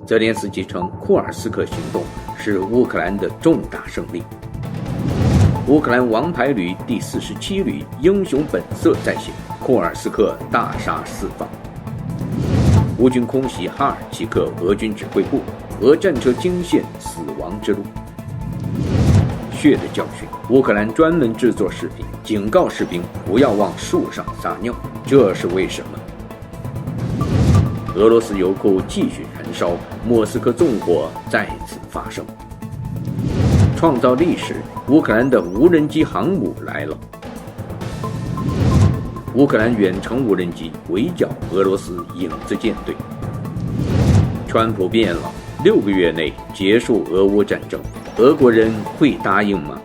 泽连斯基称库尔斯克行动是乌克兰的重大胜利。乌克兰王牌旅第47旅英雄本色再现，库尔斯克大杀四方。乌军空袭哈尔奇克俄军指挥部，俄战车惊现死亡之路。血的教训，乌克兰专门制作视频，警告士兵不要往树上撒尿，这是为什么？俄罗斯油库继续燃烧，莫斯科纵火再次发生。创造历史，乌克兰的无人机航母来了。乌克兰远程无人机围剿俄罗斯影子舰队。川普变了，6个月内结束俄乌战争，俄国人会答应吗？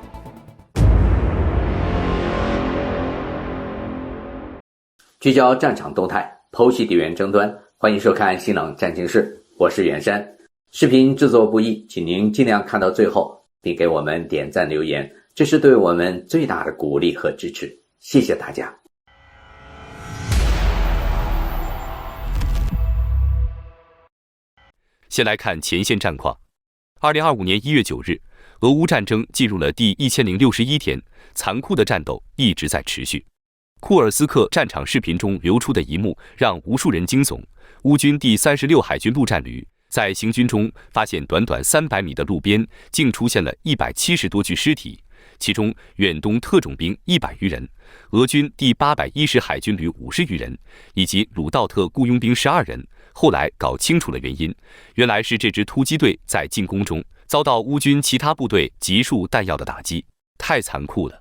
聚焦战场动态，剖析地缘争端，欢迎收看新冷战情室，我是远山。视频制作不易，请您尽量看到最后，并给我们点赞留言，这是对我们最大的鼓励和支持，谢谢大家。先来看前线战况。2025年1月9日，俄乌战争进入了第1061天，残酷的战斗一直在持续。库尔斯克战场视频中流出的一幕让无数人惊悚。乌军第36海军陆战旅在行军中发现短短300米的路边竟出现了170多具尸体，其中远东特种兵100余人，俄军第810海军旅50余人，以及鲁道特雇佣兵12人。后来搞清楚了原因，原来是这支突击队在进攻中遭到乌军其他部队集束弹药的打击，太残酷了。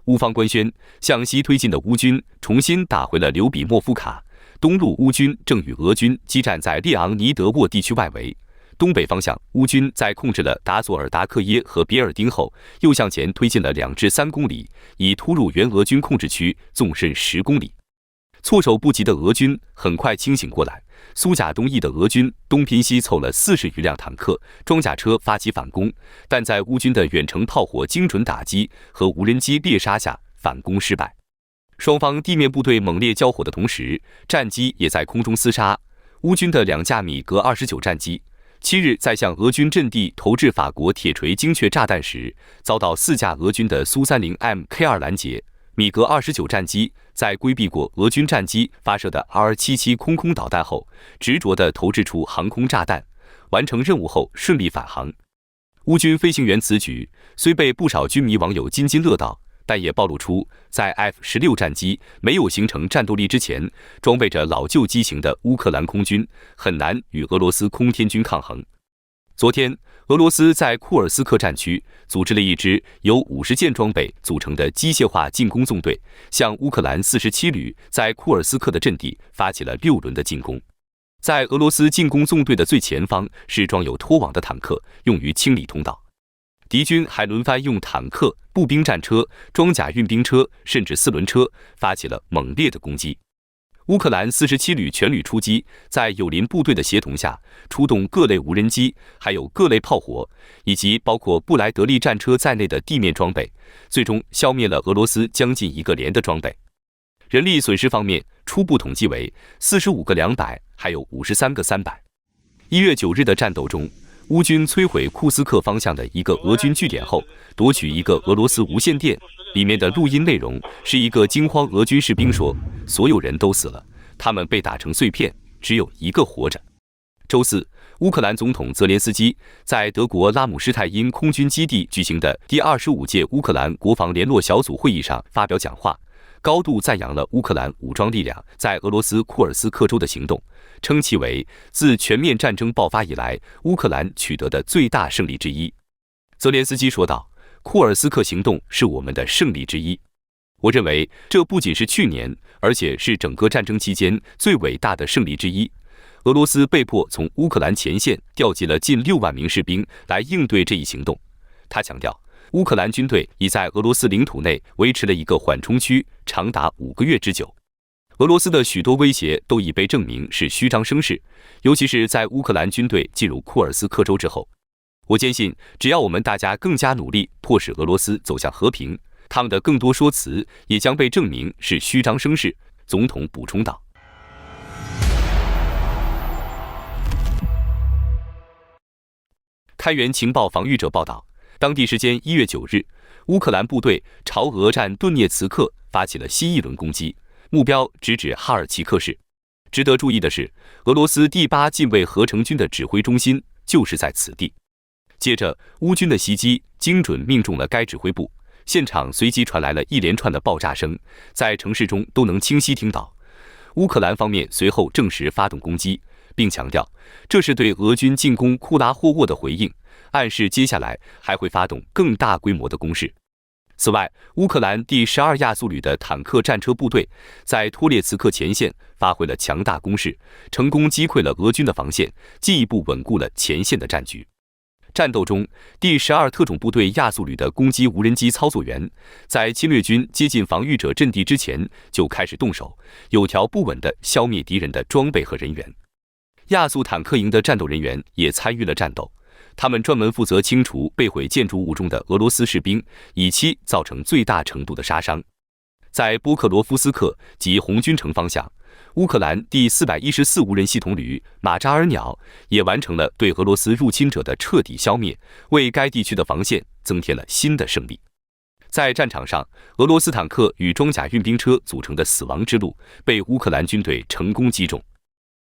乌方官宣，向西推进的乌军重新打回了刘比莫夫卡，东路乌军正与俄军激战在列昂尼德沃地区外围。东北方向，乌军在控制了达索尔达克耶和别尔丁后，又向前推进了2至3公里，以突入原俄军控制区，纵深10公里。措手不及的俄军很快清醒过来，苏甲东翼的俄军东拼西凑了40余辆坦克、装甲车发起反攻，但在乌军的远程炮火精准打击和无人机猎杀下，反攻失败。双方地面部队猛烈交火的同时，战机也在空中厮杀。乌军的2架米格29战机7日在向俄军阵地投掷法国铁锤精确炸弹时，遭到4架俄军的苏 30MK2 拦截。米格29战机在规避过俄军战机发射的 R77空空导弹后，执着地投掷出航空炸弹，完成任务后顺利返航。乌军飞行员此举虽被不少军迷网友津津乐道，但也暴露出在 F-16战机没有形成战斗力之前，装备着老旧机型的乌克兰空军很难与俄罗斯空天军抗衡。昨天，俄罗斯在库尔斯克战区组织了一支由50件装备组成的机械化进攻纵队，向乌克兰47旅在库尔斯克的阵地发起了6轮的进攻。在俄罗斯进攻纵队的最前方是装有拖网的坦克，用于清理通道。敌军还轮番用坦克、步兵战车、装甲运兵车，甚至4轮车发起了猛烈的攻击。乌克兰47旅全旅出击，在友邻部队的协同下，出动各类无人机，还有各类炮火，以及包括布莱德利战车在内的地面装备，最终消灭了俄罗斯将近1个连的装备。人力损失方面，初步统计为45个200，还有53个300。1月9日的战斗中，乌军摧毁库斯克方向的一个俄军据点后，夺取一个俄罗斯无线电，里面的录音内容是一个惊慌俄军士兵说：“所有人都死了，他们被打成碎片，只有1个活着。”周四，乌克兰总统泽连斯基在德国拉姆施泰因空军基地举行的第25届乌克兰国防联络小组会议上发表讲话，高度赞扬了乌克兰武装力量在俄罗斯库尔斯克州的行动，称其为自全面战争爆发以来乌克兰取得的最大胜利之一。泽连斯基说道：“库尔斯克行动是我们的胜利之一。我认为这不仅是去年，而且是整个战争期间最伟大的胜利之一。俄罗斯被迫从乌克兰前线调集了近6万名士兵来应对这一行动。”他强调，乌克兰军队已在俄罗斯领土内维持了一个缓冲区，长达5个月之久。俄罗斯的许多威胁都已被证明是虚张声势，尤其是在乌克兰军队进入库尔斯克州之后。我坚信，只要我们大家更加努力，迫使俄罗斯走向和平，他们的更多说辞也将被证明是虚张声势。总统补充道。开源情报防御者报道，当地时间1月9日，乌克兰部队朝俄占顿涅茨克发起了新一轮攻击，目标直指哈尔奇克市。值得注意的是，俄罗斯第8近卫合成军的指挥中心就是在此地。接着，乌军的袭击精准命中了该指挥部，现场随即传来了一连串的爆炸声，在城市中都能清晰听到。乌克兰方面随后证实发动攻击，并强调这是对俄军进攻库拉霍沃的回应，暗示接下来还会发动更大规模的攻势。此外，乌克兰第12亚速旅的坦克战车部队在托列茨克前线发挥了强大攻势，成功击溃了俄军的防线，进一步稳固了前线的战局。战斗中，第12特种部队亚速旅的攻击无人机操作员，在侵略军接近防御者阵地之前就开始动手，有条不紊地消灭敌人的装备和人员。亚速坦克营的战斗人员也参与了战斗，他们专门负责清除被毁建筑物中的俄罗斯士兵，以期造成最大程度的杀伤。在波克罗夫斯克及红军城方向，乌克兰第414无人系统旅马扎尔鸟也完成了对俄罗斯入侵者的彻底消灭，为该地区的防线增添了新的胜利。在战场上，俄罗斯坦克与装甲运兵车组成的死亡之路被乌克兰军队成功击中。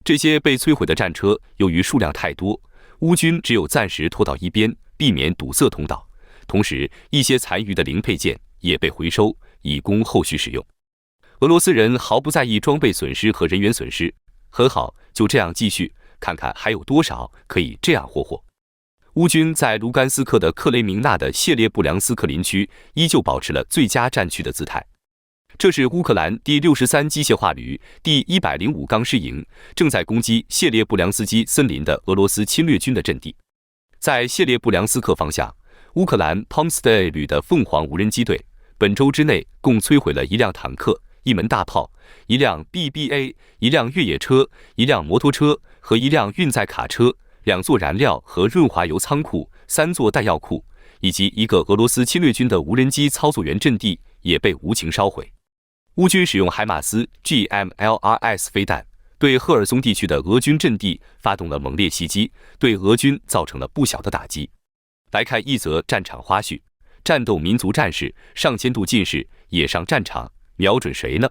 这些被摧毁的战车由于数量太多，乌军只有暂时拖到一边，避免堵塞通道。同时，一些残余的零配件也被回收，以供后续使用。俄罗斯人毫不在意装备损失和人员损失，很好，就这样继续，看看还有多少可以这样霍霍。乌军在卢甘斯克的克雷明纳的谢列布良斯克林区依旧保持了最佳战区的姿态。这是乌克兰第63机械化旅第105钢师营正在攻击谢列布良斯基森林的俄罗斯侵略军的阵地。在谢列布良斯克方向，乌克兰 Pomstay 旅的凤凰无人机队本周之内共摧毁了1辆坦克、1门大炮、1辆 BBA、1辆越野车、1辆摩托车和1辆运载卡车、2座燃料和润滑油仓库、3座弹药库，以及一个俄罗斯侵略军的无人机操作员阵地也被无情烧毁。乌军使用海马斯 GMLRS 飞弹对赫尔松地区的俄军阵地发动了猛烈袭击，对俄军造成了不小的打击。来看一则战场花絮：战斗民族战士上千度近视也上战场，瞄准谁呢？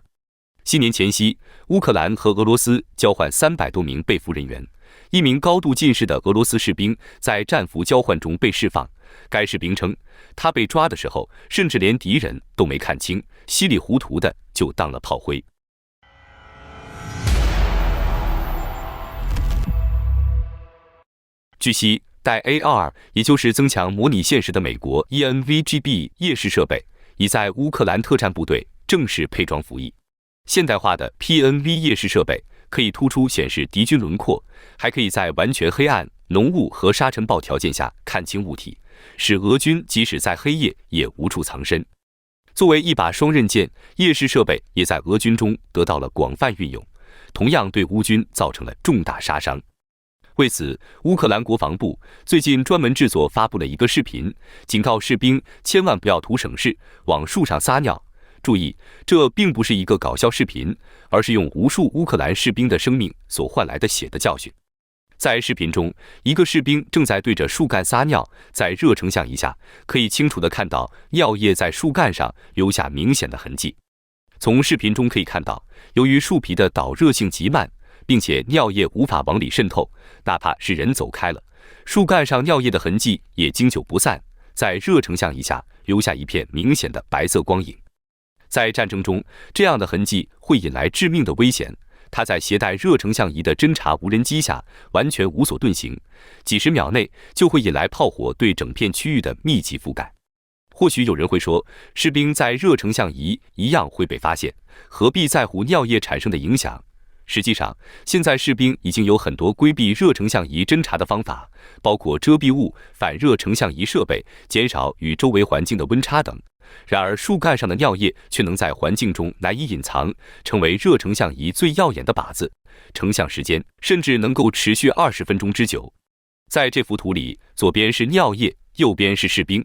新年前夕，乌克兰和俄罗斯交换300多名被俘人员。一名高度近视的俄罗斯士兵在战俘交换中被释放。该士兵称，他被抓的时候，甚至连敌人都没看清，稀里糊涂的就当了炮灰。据悉，带 AR， 也就是增强模拟现实的美国 ENVG-B 夜视设备，已在乌克兰特战部队正式配装服役。现代化的 PNV 夜视设备可以突出显示敌军轮廓，还可以在完全黑暗、浓雾和沙尘暴条件下看清物体，使俄军即使在黑夜也无处藏身。作为一把双刃剑，夜视设备也在俄军中得到了广泛运用，同样对乌军造成了重大杀伤。为此，乌克兰国防部最近专门制作发布了一个视频，警告士兵千万不要图省事，往树上撒尿。注意，这并不是一个搞笑视频，而是用无数乌克兰士兵的生命所换来的血的教训。在视频中，一个士兵正在对着树干撒尿，在热成像仪下，可以清楚地看到尿液在树干上留下明显的痕迹。从视频中可以看到，由于树皮的导热性极慢，并且尿液无法往里渗透，哪怕是人走开了，树干上尿液的痕迹也经久不散，在热成像仪下留下一片明显的白色光影。在战争中，这样的痕迹会引来致命的危险。它在携带热成像仪的侦察无人机下完全无所遁形，几十秒内就会引来炮火对整片区域的密集覆盖。或许有人会说，士兵在热成像仪一样会被发现，何必在乎尿液产生的影响？实际上，现在士兵已经有很多规避热成像仪侦察的方法，包括遮蔽物、反热成像仪设备、减少与周围环境的温差等。然而，树干上的尿液却能在环境中难以隐藏，成为热成像仪最耀眼的靶子。成像时间甚至能够持续20分钟之久。在这幅图里，左边是尿液，右边是士兵。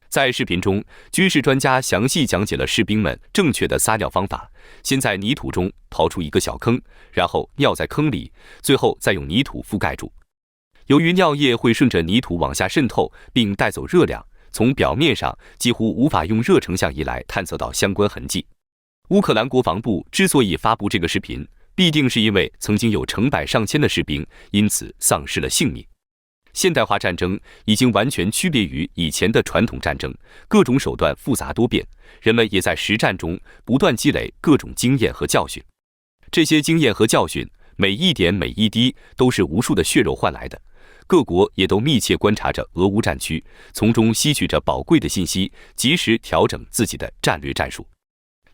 在视频中，军事专家详细讲解了士兵们正确的撒尿方法：先在泥土中刨出一个小坑，然后尿在坑里，最后再用泥土覆盖住。由于尿液会顺着泥土往下渗透，并带走热量，从表面上几乎无法用热成像仪来探测到相关痕迹。乌克兰国防部之所以发布这个视频，必定是因为曾经有成百上千的士兵因此丧失了性命。现代化战争已经完全区别于以前的传统战争，各种手段复杂多变，人们也在实战中不断积累各种经验和教训。这些经验和教训，每一点每一滴都是无数的血肉换来的。各国也都密切观察着俄乌战区，从中吸取着宝贵的信息，及时调整自己的战略战术。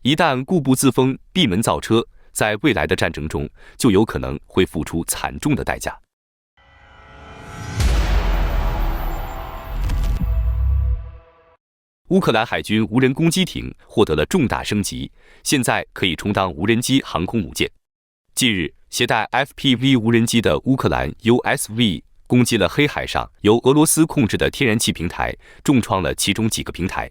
一旦固步自封、闭门造车，在未来的战争中就有可能会付出惨重的代价。乌克兰海军无人攻击艇获得了重大升级，现在可以充当无人机航空母舰。近日，携带 FPV 无人机的乌克兰 USV 攻击了黑海上由俄罗斯控制的天然气平台，重创了其中几个平台。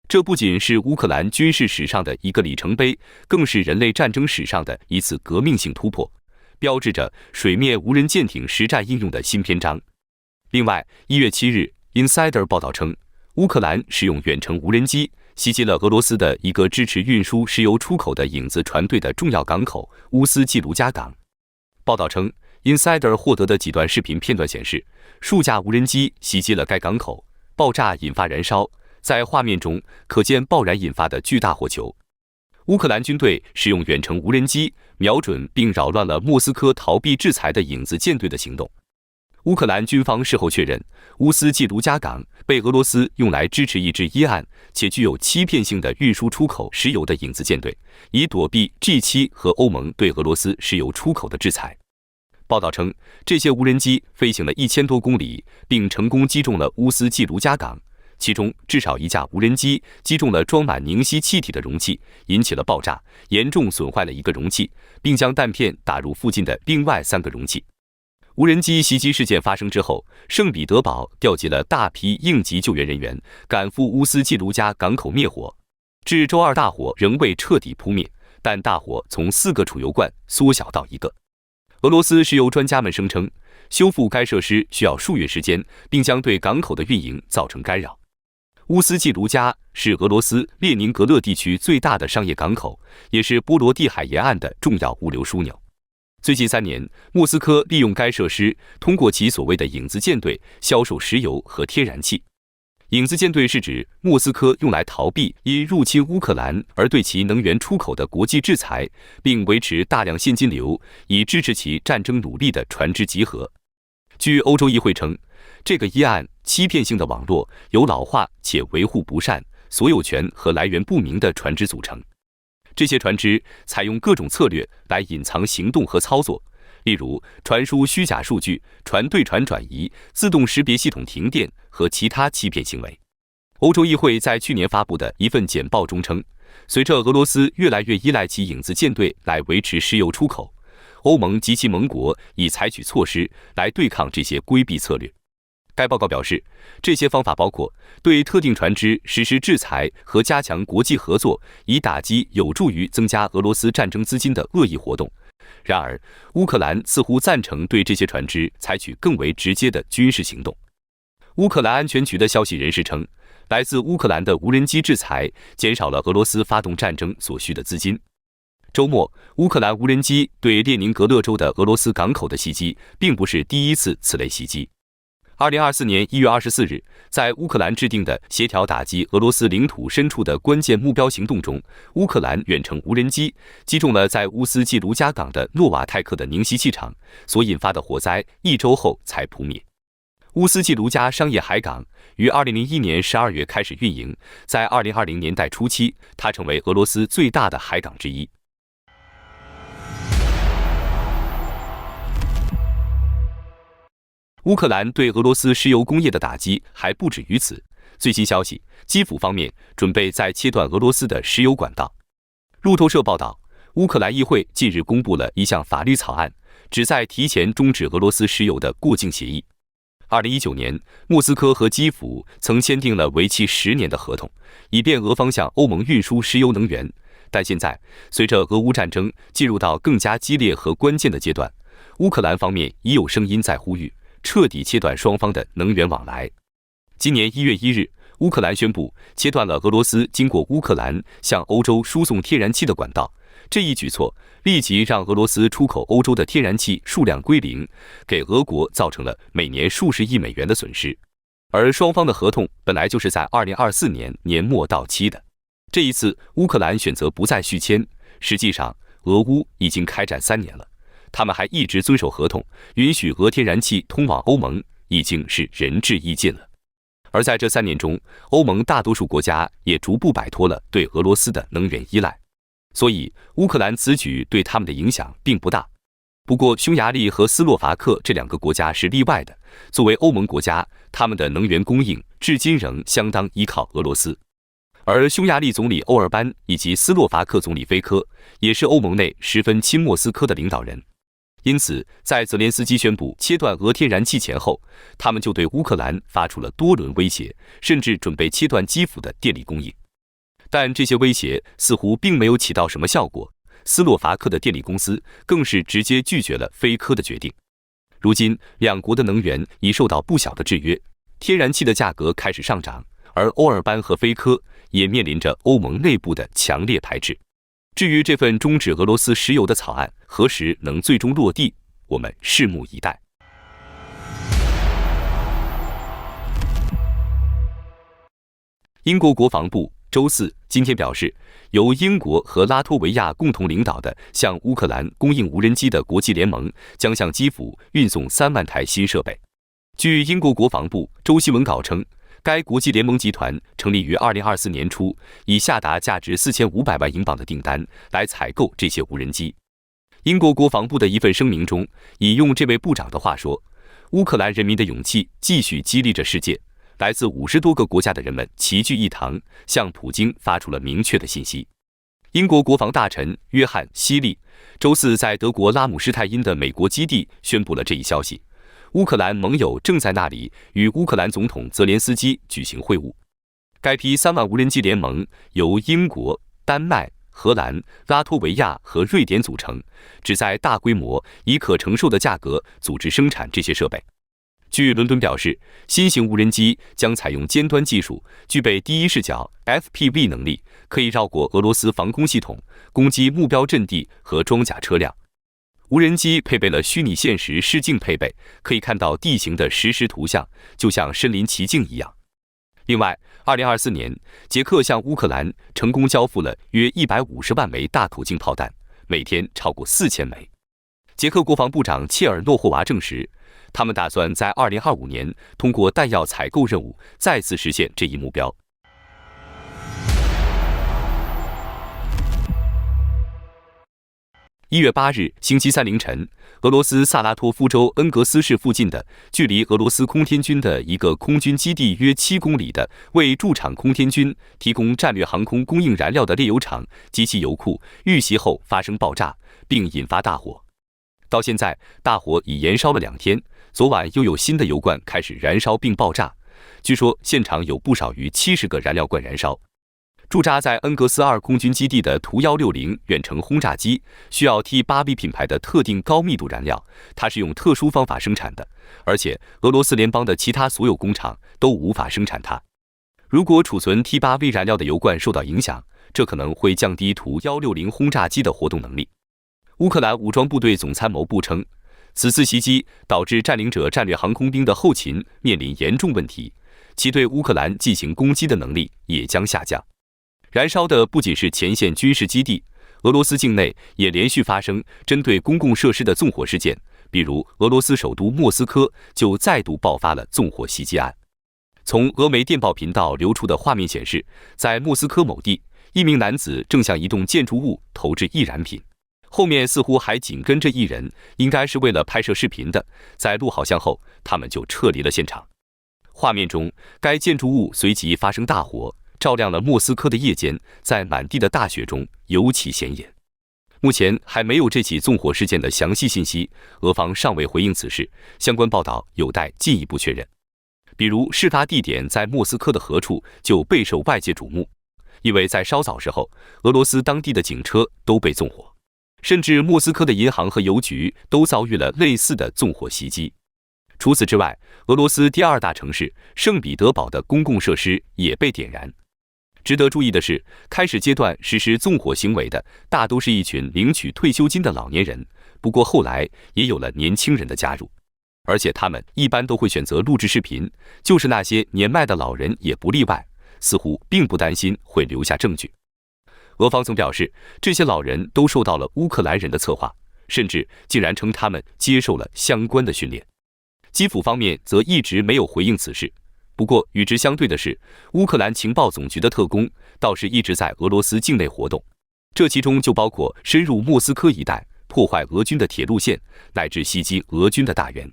这不仅是乌克兰军事史上的一个里程碑，更是人类战争史上的一次革命性突破，标志着水面无人舰艇实战应用的新篇章。另外，1月7日 ，Insider 报道称，乌克兰使用远程无人机袭击了俄罗斯的一个支持运输石油出口的影子船队的重要港口乌斯季卢加港。报道称，Insider 获得的几段视频片段显示，数架无人机袭击了该港口，爆炸引发燃烧，在画面中可见爆燃引发的巨大火球。乌克兰军队使用远程无人机瞄准并扰乱了莫斯科逃避制裁的影子舰队的行动。乌克兰军方事后确认，乌斯季卢加港被俄罗斯用来支持一支阴暗且具有欺骗性的运输出口石油的影子舰队，以躲避 G7 和欧盟对俄罗斯石油出口的制裁。报道称，这些无人机飞行了1000多公里，并成功击中了乌斯季卢加港，其中至少一架无人机击中了装满凝吸气体的容器，引起了爆炸，严重损坏了一个容器，并将弹片打入附近的另外3个容器。无人机袭击事件发生之后，圣彼得堡调集了大批应急救援人员，赶赴乌斯季卢加港口灭火。至周二，大火仍未彻底扑灭，但大火从4个储油罐缩小到1个。俄罗斯石油专家们声称，修复该设施需要数月时间，并将对港口的运营造成干扰。乌斯季卢加是俄罗斯列宁格勒地区最大的商业港口，也是波罗的海沿岸的重要物流枢纽。最近3年，莫斯科利用该设施，通过其所谓的影子舰队销售石油和天然气。影子舰队是指莫斯科用来逃避因入侵乌克兰而对其能源出口的国际制裁，并维持大量现金流，以支持其战争努力的船只集合。据欧洲议会称，这个阴暗、欺骗性的网络由老化且维护不善、所有权和来源不明的船只组成。这些船只采用各种策略来隐藏行动和操作，例如传输虚假数据、船对船转移、自动识别系统停电和其他欺骗行为。欧洲议会在去年发布的一份简报中称，随着俄罗斯越来越依赖其影子舰队来维持石油出口，欧盟及其盟国已采取措施来对抗这些规避策略。该报告表示，这些方法包括对特定船只实施制裁和加强国际合作，以打击有助于增加俄罗斯战争资金的恶意活动。然而，乌克兰似乎赞成对这些船只采取更为直接的军事行动。乌克兰安全局的消息人士称，来自乌克兰的无人机制裁减少了俄罗斯发动战争所需的资金。周末，乌克兰无人机对列宁格勒州的俄罗斯港口的袭击，并不是第一次此类袭击。2024年1月24日，在乌克兰制定的协调打击俄罗斯领土深处的关键目标行动中，乌克兰远程无人机击中了在乌斯季卢加港的诺瓦泰克的凝吸气厂，所引发的火灾1周后才扑灭。乌斯季卢加商业海港于2001年12月开始运营，在2020年代初期，它成为俄罗斯最大的海港之一。乌克兰对俄罗斯石油工业的打击还不止于此。最新消息，基辅方面准备再切断俄罗斯的石油管道。路透社报道，乌克兰议会近日公布了一项法律草案，旨在提前终止俄罗斯石油的过境协议。2019年，莫斯科和基辅曾签订了为期10年的合同，以便俄方向欧盟运输石油能源。但现在，随着俄乌战争进入到更加激烈和关键的阶段，乌克兰方面已有声音在呼吁，彻底切断双方的能源往来。今年1月1日，乌克兰宣布切断了俄罗斯经过乌克兰向欧洲输送天然气的管道。这一举措立即让俄罗斯出口欧洲的天然气数量归零，给俄国造成了每年数十亿美元的损失。而双方的合同本来就是在2024年年末到期的，这一次乌克兰选择不再续签，实际上俄乌已经开战3年了，他们还一直遵守合同，允许俄天然气通往欧盟，已经是仁至义尽了。而在这3年中，欧盟大多数国家也逐步摆脱了对俄罗斯的能源依赖，所以乌克兰此举对他们的影响并不大。不过匈牙利和斯洛伐克这2个国家是例外的，作为欧盟国家，他们的能源供应至今仍相当依靠俄罗斯。而匈牙利总理欧尔班以及斯洛伐克总理菲科也是欧盟内十分亲莫斯科的领导人，因此在泽连斯基宣布切断俄天然气前后，他们就对乌克兰发出了多轮威胁，甚至准备切断基辅的电力供应。但这些威胁似乎并没有起到什么效果，斯洛伐克的电力公司更是直接拒绝了菲科的决定。如今2国的能源已受到不小的制约，天然气的价格开始上涨，而欧尔班和菲科也面临着欧盟内部的强烈排斥。至于这份终止俄罗斯石油的草案何时能最终落地，我们拭目以待。英国国防部周4今天表示，由英国和拉脱维亚共同领导的向乌克兰供应无人机的国际联盟将向基辅运送3万台新设备。据英国国防部周新闻稿称，该国际联盟集团成立于2024年初，以下达价值4500万英镑的订单来采购这些无人机。英国国防部的一份声明中，引用这位部长的话说，乌克兰人民的勇气继续激励着世界，来自50多个国家的人们齐聚一堂，向普京发出了明确的信息。英国国防大臣约翰·希利周4在德国拉姆施泰因的美国基地宣布了这一消息。乌克兰盟友正在那里与乌克兰总统泽连斯基举行会晤。该批3万无人机联盟由英国、丹麦、荷兰、拉脱维亚和瑞典组成，旨在大规模以可承受的价格组织生产这些设备。据伦敦表示，新型无人机将采用尖端技术，具备第一视角 FPV 能力，可以绕过俄罗斯防空系统，攻击目标阵地和装甲车辆。无人机配备了虚拟现实视镜配备，可以看到地形的实时图像，就像身临其境一样。另外，2024年，捷克向乌克兰成功交付了约150万枚大口径炮弹，每天超过4000枚。捷克国防部长切尔诺霍娃证实，他们打算在2025年通过弹药采购任务再次实现这一目标。1月8日星期三凌晨，俄罗斯萨拉托夫州恩格斯市附近的距离俄罗斯空天军的一个空军基地约7公里的为驻场空天军提供战略航空供应燃料的炼油厂及其油库遇袭后发生爆炸，并引发大火。到现在，大火已延烧了2天，昨晚又有新的油罐开始燃烧并爆炸。据说现场有不少于70个燃料罐燃烧。驻扎在恩格斯2空军基地的图160远程轰炸机需要 T8V 品牌的特定高密度燃料，它是用特殊方法生产的，而且俄罗斯联邦的其他所有工厂都无法生产它。如果储存 T8V 燃料的油罐受到影响，这可能会降低图160轰炸机的活动能力。乌克兰武装部队总参谋部称，此次袭击导致占领者战略航空兵的后勤面临严重问题，其对乌克兰进行攻击的能力也将下降。燃烧的不仅是前线军事基地，俄罗斯境内也连续发生针对公共设施的纵火事件，比如俄罗斯首都莫斯科就再度爆发了纵火袭击案。从俄媒电报频道流出的画面显示，在莫斯科某地，一名男子正向一栋建筑物投掷易燃品，后面似乎还紧跟着一人，应该是为了拍摄视频的。在录好像后，他们就撤离了现场。画面中，该建筑物随即发生大火，照亮了莫斯科的夜间，在满地的大雪中尤其显眼。目前还没有这起纵火事件的详细信息，俄方尚未回应此事，相关报道有待进一步确认。比如事发地点在莫斯科的何处就备受外界瞩目，因为在稍早时候，俄罗斯当地的警车都被纵火，甚至莫斯科的银行和邮局都遭遇了类似的纵火袭击。除此之外，俄罗斯第二大城市圣彼得堡的公共设施也被点燃。值得注意的是，开始阶段实施纵火行为的大都是一群领取退休金的老年人，不过后来也有了年轻人的加入，而且他们一般都会选择录制视频，就是那些年迈的老人也不例外，似乎并不担心会留下证据。俄方曾表示，这些老人都受到了乌克兰人的策划，甚至竟然称他们接受了相关的训练。基辅方面则一直没有回应此事。不过与之相对的是，乌克兰情报总局的特工倒是一直在俄罗斯境内活动，这其中就包括深入莫斯科一带，破坏俄军的铁路线，乃至袭击俄军的大员。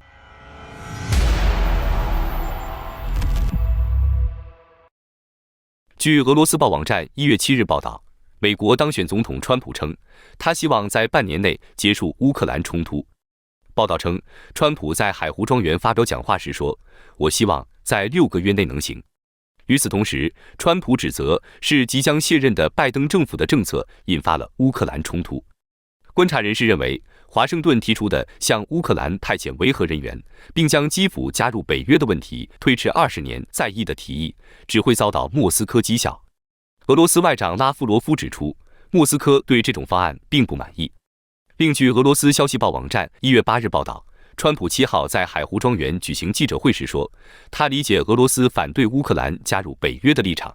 据俄罗斯报网站1月7日报道，美国当选总统川普称，他希望在半年内结束乌克兰冲突。报道称，川普在海湖庄园发表讲话时说：“我希望在6个月内能行。”与此同时，川普指责是即将卸任的拜登政府的政策引发了乌克兰冲突。观察人士认为，华盛顿提出的向乌克兰派遣维和人员，并将基辅加入北约的问题推迟20年再议的提议，只会遭到莫斯科讥笑。俄罗斯外长拉夫罗夫指出，莫斯科对这种方案并不满意。另据俄罗斯消息报网站1月8日报道，川普7号在海湖庄园举行记者会时说，他理解俄罗斯反对乌克兰加入北约的立场。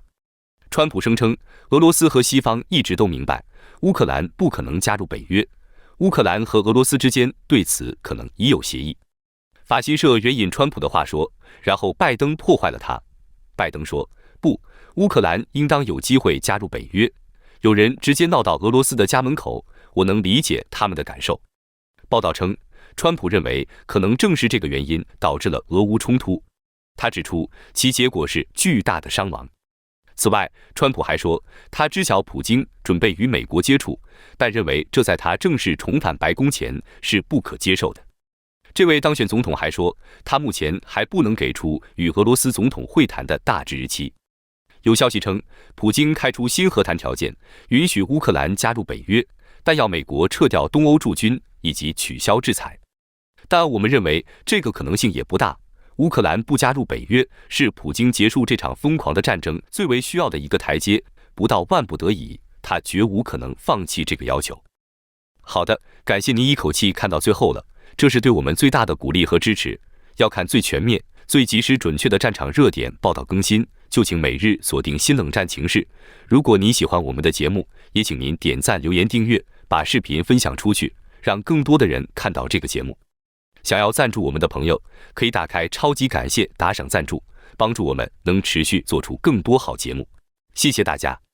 川普声称，俄罗斯和西方一直都明白，乌克兰不可能加入北约，乌克兰和俄罗斯之间对此可能已有协议。法新社援引川普的话说，然后拜登破坏了它。拜登说，不，乌克兰应当有机会加入北约。有人直接闹到俄罗斯的家门口，我能理解他们的感受。报道称，川普认为可能正是这个原因导致了俄乌冲突。他指出，其结果是巨大的伤亡。此外，川普还说，他知晓普京准备与美国接触，但认为这在他正式重返白宫前是不可接受的。这位当选总统还说，他目前还不能给出与俄罗斯总统会谈的大致日期。有消息称，普京开出新和谈条件，允许乌克兰加入北约，但要美国撤掉东欧驻军以及取消制裁。但我们认为这个可能性也不大。乌克兰不加入北约是普京结束这场疯狂的战争最为需要的一个台阶，不到万不得已，他绝无可能放弃这个要求。好的，感谢您一口气看到最后了，这是对我们最大的鼓励和支持。要看最全面、最及时准确的战场热点报道更新，就请每日锁定新冷战情势。如果您喜欢我们的节目，也请您点赞、留言、订阅，把视频分享出去，让更多的人看到这个节目。想要赞助我们的朋友，可以打开超级感谢打赏赞助，帮助我们能持续做出更多好节目。谢谢大家。